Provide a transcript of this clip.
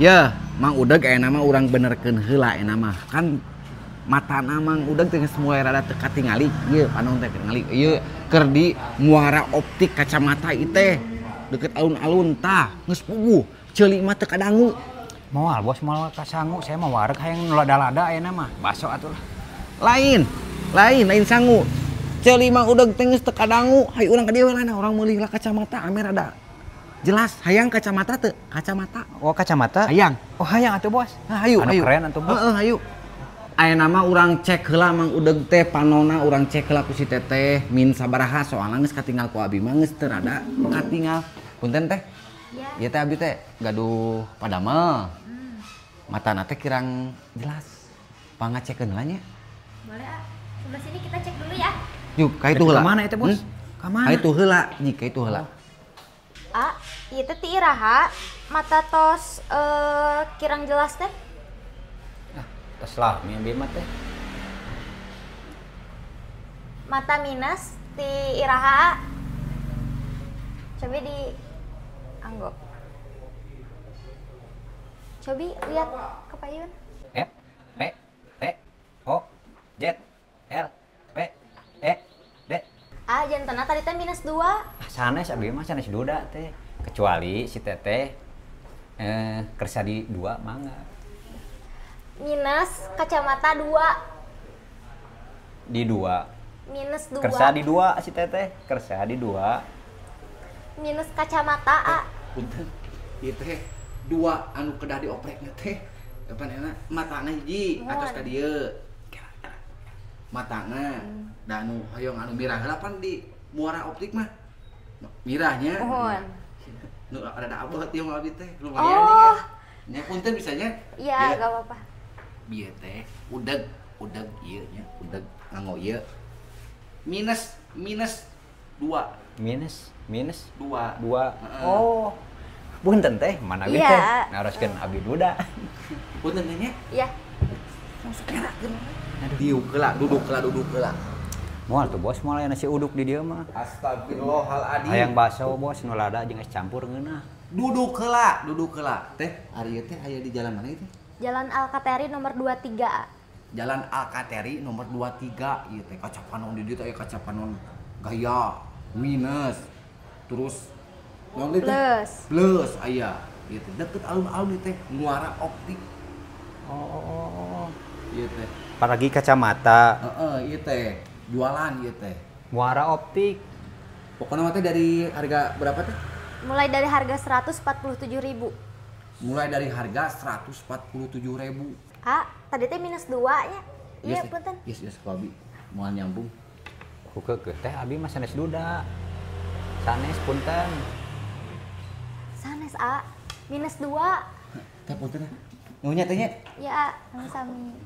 Ya, Mang Udeg nama urang benerkeun heula mah. Kan matana Mang Udeg teh geus mulai rada teu katingali. Ieu panon teh ningali. Ieu keur di muara optik kacamata ieu teh. Deket alun-alun tah, geus puguh. Ceuli mah teu kadangu. Moal bos moal kasangu, saya mau wareg hayang lada-lada ayeuna mah. Baso atuh lah. Lain sangu. Ceuli Mang Udeg teh geus teu kadangu. Hayu urang ka dieu we urang meulih lah kacamata ame rada jelas. Hayang kacamata teu? Kacamata. Oh kacamata? Hayang. Oh hayang atuh bos. Nah, hayu. Keren atuh bos. Hayu. Ayeuna mah urang cek heula Mang Udeg teh panonna urang cek heula ku si teteh min sabaraha soalna geus katinggal ku abi mah geus teu rada katinggal. Punten teh. Ieu teh abi teh gaduh padamel. Matana teh kirang jelas. Pangacekeun heula nya. Boleh, ah. Sebelah sini kita cek dulu ya. Yuk, ka itu heula. Ka mana eta bos? Ka mana? Ka itu heula, nyi ka itu heula. Ah, ieu teh ti iraha mata tos kirang jelas teh. Tos lah, mimpi mah teh. Mata minus ti iraha. Coba di anggap. Coba lihat ke payun. F P T O Z L P E D. Ah, jantena tadi teh minus 2. Sanes abi mah sanes duda teh. Kecuali si teteh kerja di 2 mangga. Minus kacamata 2. Di 2. Minus 2. Kerja di 2 si teteh, kerja di 2. Minus kacamata A. Punten. Ieu teh dua anu kedah dioprekna teh. Depanna matana hiji atos ka dieu. Matana da anu hoyong anu mirah heula pan di muara optik mah. Mirahnya. Mohon. Nu ada abeuh tiung abi teh lumayan Oh. nya. Nya punten bisanya. Iya, enggak apa-apa. Bieu teh udeg ieu nya, udeg nganggo ieu. Minus 2. Minus 2. 2. Oh. Punten teh, mana ge Iya. teh? Naroskeun abdi duda. Punten teh nya. Iya. Langsung kerakeun. Diuk heula, duduk heula. Moal tuh bos, moal aya nasi uduk di dieu mah. Astagfirullahaladzim. Hayang baso bos, nu lada jeung es campur ngeunah. Duduk heula. Teh, ari ieu teh aya di jalan mana itu? Jalan Alkateri nomor 23. Jalan Alkateri nomor 23. Ieu teh kaca panon di dieu teh aya kaca panon gaya minus. Terus naon teh? Plus aya. Ieu teh deket alun-alun teh muara optik. Oh. Ieu teh. Paragi kacamata. Ieu teh jualan ieu teh. Muara optik. Pokoknya mah teh dari harga berapa teh? Mulai dari harga 147.000. Mulai dari harga 147.000. Ah, tadi teh minus 2 nya. Iya, punten. Yes, Abi. Moal nyambung. Hukeukeuh teh abi mah sanes duda. Sanes punten. Sanes A, minus 2. Teh punten. Nunya teh nya. Ya, sami.